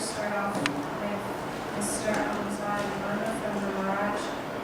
start off with Mr. Hamzah Imana from the Maraj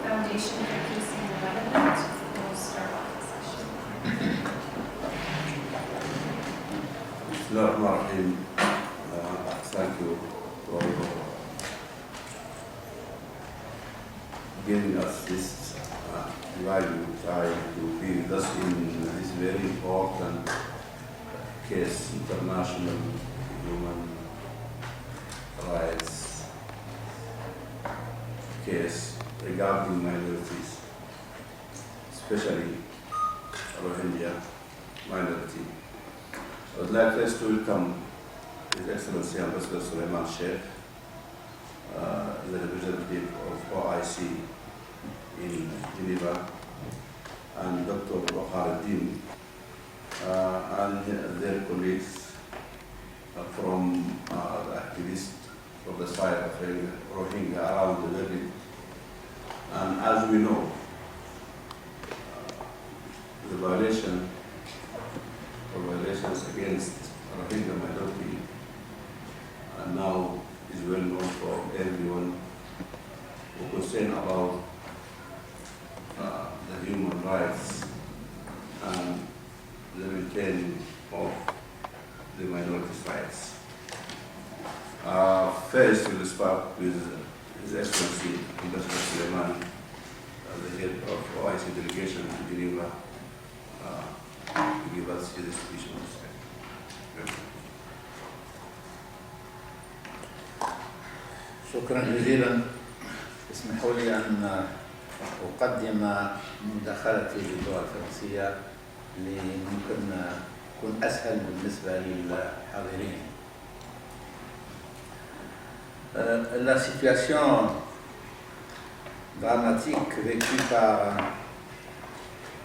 Foundation for Peace and Development. We'll start off the session. Bismillahirrahmanirrahim. Thank you for giving us this value time to be with us in this very important case, international human rights case regarding minorities, especially Rohingya minority. I would like first to welcome His Excellency Ambassador Sulaiman Sheikh, the representative of OIC in Geneva, and Dr. Bakharuddin and their colleagues from the activists from the side of Rohingya around the world. And as we know, the violations against Rohingya minority and now is well known for everyone who concerned about the human rights and the maintaining of the minorities' rights. First, we'll start with His Excellency Ambassador Sulaiman, the head of OIC delegation to Geneva, to give us his speech on this. شكرا جزيلا. اسمحوا لي أن أقدم مداخلتي باللغة الفرنسية لممكن تكون أسهل بالنسبة للحاضرين. La situation dramatique vécue par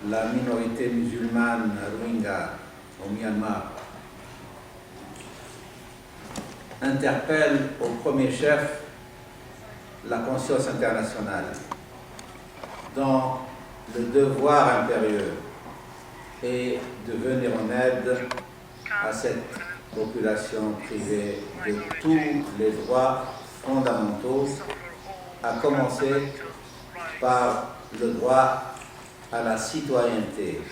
la minorité musulmane Rohingya au Myanmar interpelle au premier chef la conscience internationale, dont le devoir impérieux est de venir en aide à cette population privée de tous les droits fondamentaux, à commencer par le droit à la citoyenneté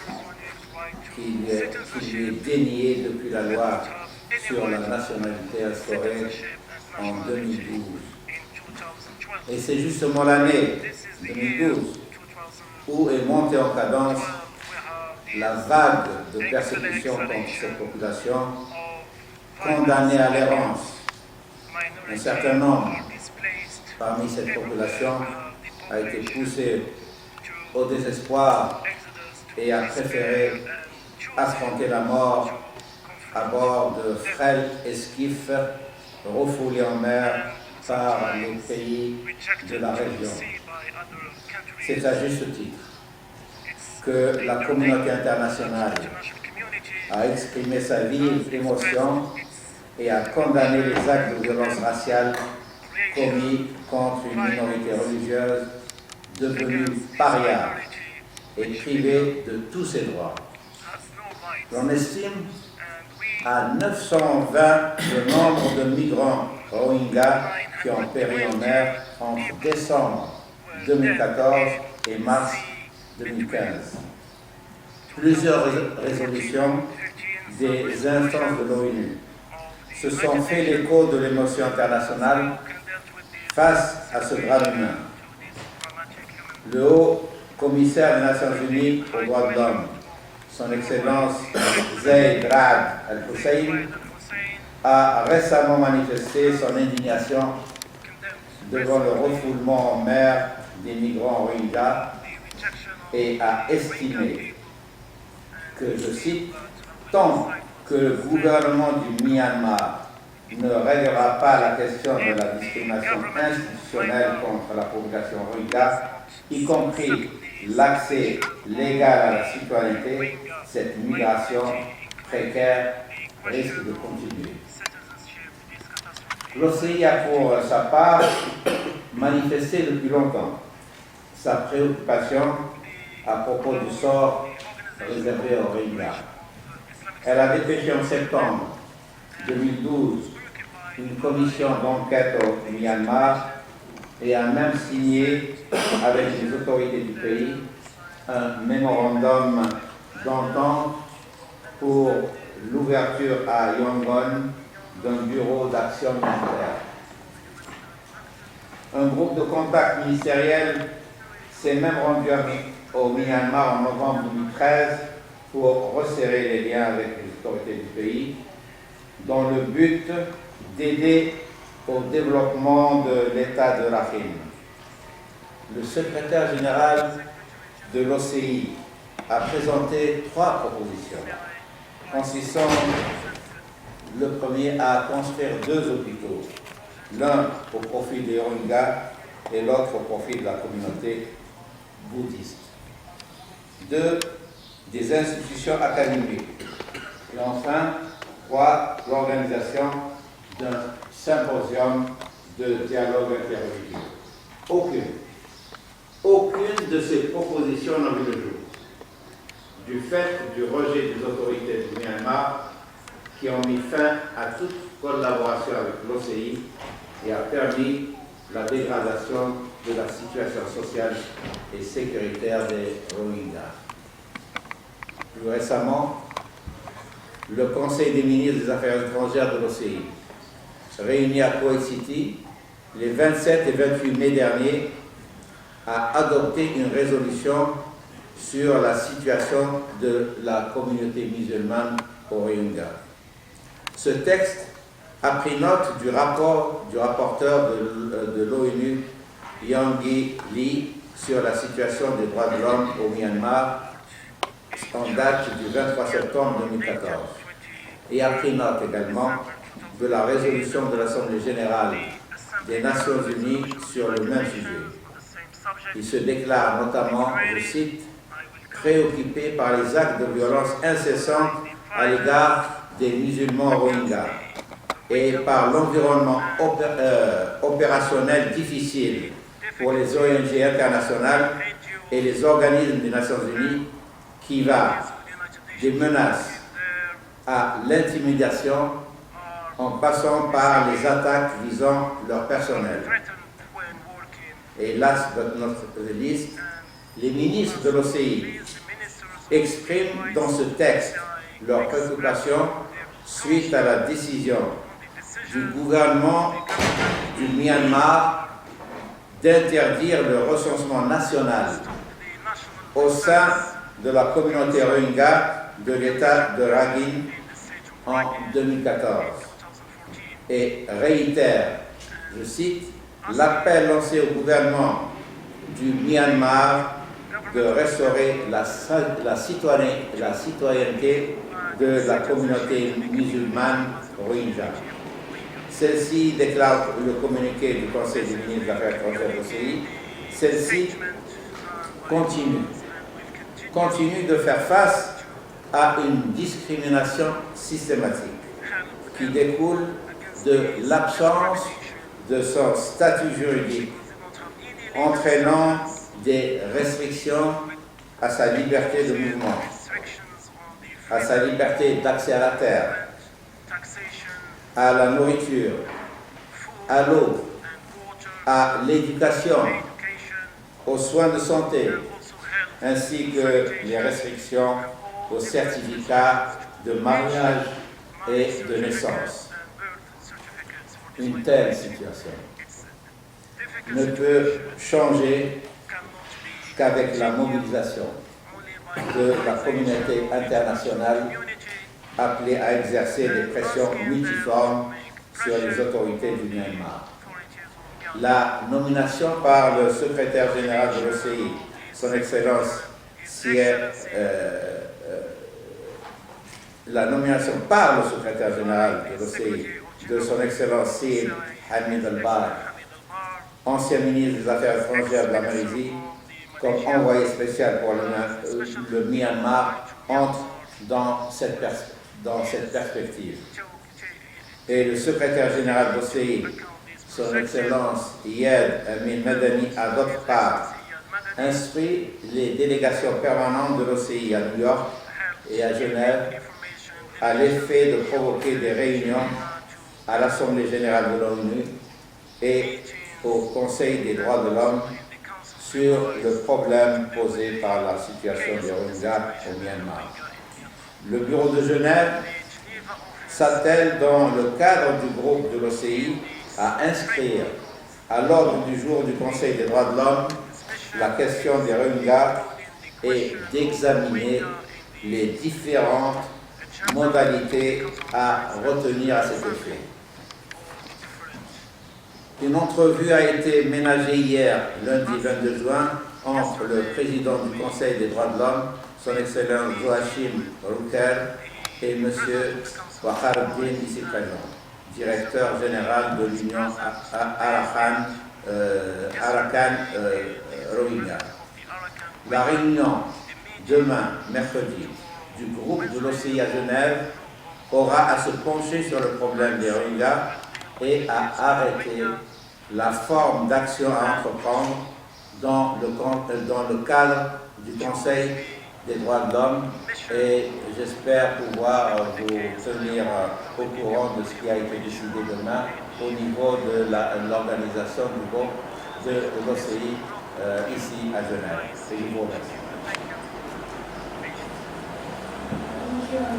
qui lui est dénié depuis la loi sur la nationalité instaurée en 2012. Et c'est justement l'année 2012 où est montée en cadence la vague de persécution contre cette population, condamnée à l'errance. Un certain nombre parmi cette population a été poussé au désespoir et a préféré affronter la mort à bord de frêles esquifs refoulés en mer par les pays de la région. C'est à juste titre que la communauté internationale a exprimé sa vive émotion et a condamné les actes de violence raciale commis contre une minorité religieuse devenue paria et privée de tous ses droits. L'on estime à 920 le nombre de migrants Rohingyas qui ont péri en mer entre décembre 2014 et mars 2015. Plusieurs résolutions des instances de l'ONU se sont fait l'écho de l'émotion internationale face à ce drame humain. Le haut commissaire des Nations Unies aux droits de l'homme, son Excellence Zeid Ra'ad Al-Hussein, a récemment manifesté son indignation devant le refoulement en mer des migrants Rohingyas et a estimé que, je cite, « tant que le gouvernement du Myanmar ne réglera pas la question de la discrimination institutionnelle contre la population Rohingya, y compris l'accès légal à la citoyenneté, cette migration précaire risque de continuer. » L'OCI a pour sa part manifesté depuis longtemps sa préoccupation à propos du sort réservé aux Rohingyas. Elle avait pêché en septembre 2012 une commission d'enquête au Myanmar et a même signé avec les autorités du pays un mémorandum d'entente pour l'ouverture à Yangon d'un bureau d'action militaire. Un groupe de contact ministériel s'est même rendu au Myanmar en novembre 2013 pour resserrer les liens avec les autorités du pays, dans le but d'aider au développement de l'État de Rakhine. Le secrétaire général de l'OCI a présenté 3 propositions, consistant le premier à construire 2 hôpitaux, l'un au profit des Rohingyas et l'autre au profit de la communauté bouddhiste. 2, des institutions académiques. Et enfin, 3, l'organisation d'un symposium de dialogue interreligieux. Aucune de ces propositions n'a vu le jour, du fait du rejet des autorités du Myanmar qui ont mis fin à toute collaboration avec l'OCI et a permis la dégradation de la situation sociale et sécuritaire des Rohingyas. Plus récemment, le Conseil des ministres des Affaires étrangères de l'OCI, réuni à Kuwait City les 27 et 28 mai dernier, a adopté une résolution sur la situation de la communauté musulmane au Rohingya. Ce texte a pris note du rapport du rapporteur de l'ONU, Yanghee Lee, sur la situation des droits de l'homme au Myanmar, en date du 23 septembre 2014, et a pris note également de la résolution de l'Assemblée générale des Nations unies sur le même sujet. Il se déclare notamment, je cite, préoccupé par les actes de violence incessants à l'égard des musulmans rohingyas et par l'environnement opérationnel difficile pour les ONG internationales et les organismes des Nations unies qui va des menaces à l'intimidation en passant par les attaques visant leur personnel. Et last but not least, les ministres de l'OCI expriment dans ce texte leur préoccupation suite à la décision du gouvernement du Myanmar d'interdire le recensement national au sein de la communauté Rohingya de l'État de Rakhine en 2014 et réitère, je cite, l'appel lancé au gouvernement du Myanmar de restaurer la citoyenneté de la communauté musulmane Rohingya. Celle-ci déclare le communiqué du Conseil des ministres des Affaires étrangères de l'OCI. Celle-ci continue de faire face à une discrimination systématique qui découle de l'absence de son statut juridique, entraînant des restrictions à sa liberté de mouvement, à sa liberté d'accès à la terre, à la nourriture, à l'eau, à l'éducation, aux soins de santé, ainsi que les restrictions aux certificats de mariage et de naissance. Une telle situation ne peut changer qu'avec la mobilisation de la communauté internationale appelée à exercer des pressions multiformes sur les autorités du Myanmar. La nomination par le secrétaire général de l'OCI, son Excellence la nomination par le secrétaire général de l'OCI de son Excellence Syed Hamid al-Barr, ancien ministre des Affaires étrangères de la Malaisie, comme envoyé spécial pour le Myanmar, entre dans cette perspective. Et le secrétaire général de l'OCI, son Excellence Yed Amin Madani, a d'autre part instruit les délégations permanentes de l'OCI à New York et à Genève à l'effet de provoquer des réunions à l'Assemblée générale de l'ONU et au Conseil des droits de l'homme sur le problème posé par la situation des Rohingyas au Myanmar. Le bureau de Genève s'attelle dans le cadre du groupe de l'OCI à inscrire à l'ordre du jour du Conseil des droits de l'homme la question des Rohingyas et d'examiner les différentes modalités à retenir à cet effet. Une entrevue a été ménagée hier, lundi 22 juin, entre le président du Conseil des droits de l'homme, son Excellence Joachim Rucker, et M. Wakhardin Issikhanou, directeur général de l'Union Arakan Rohingya. La réunion demain, mercredi, du groupe de l'OCI à Genève aura à se pencher sur le problème des Rohingyas et à arrêter la forme d'action à entreprendre dans le cadre du Conseil des droits de l'homme, et j'espère pouvoir vous tenir au courant de ce qui a été décidé demain au niveau de l'organisation du groupe de l'OCI ici à Genève. Et je vous remercie. Thank you.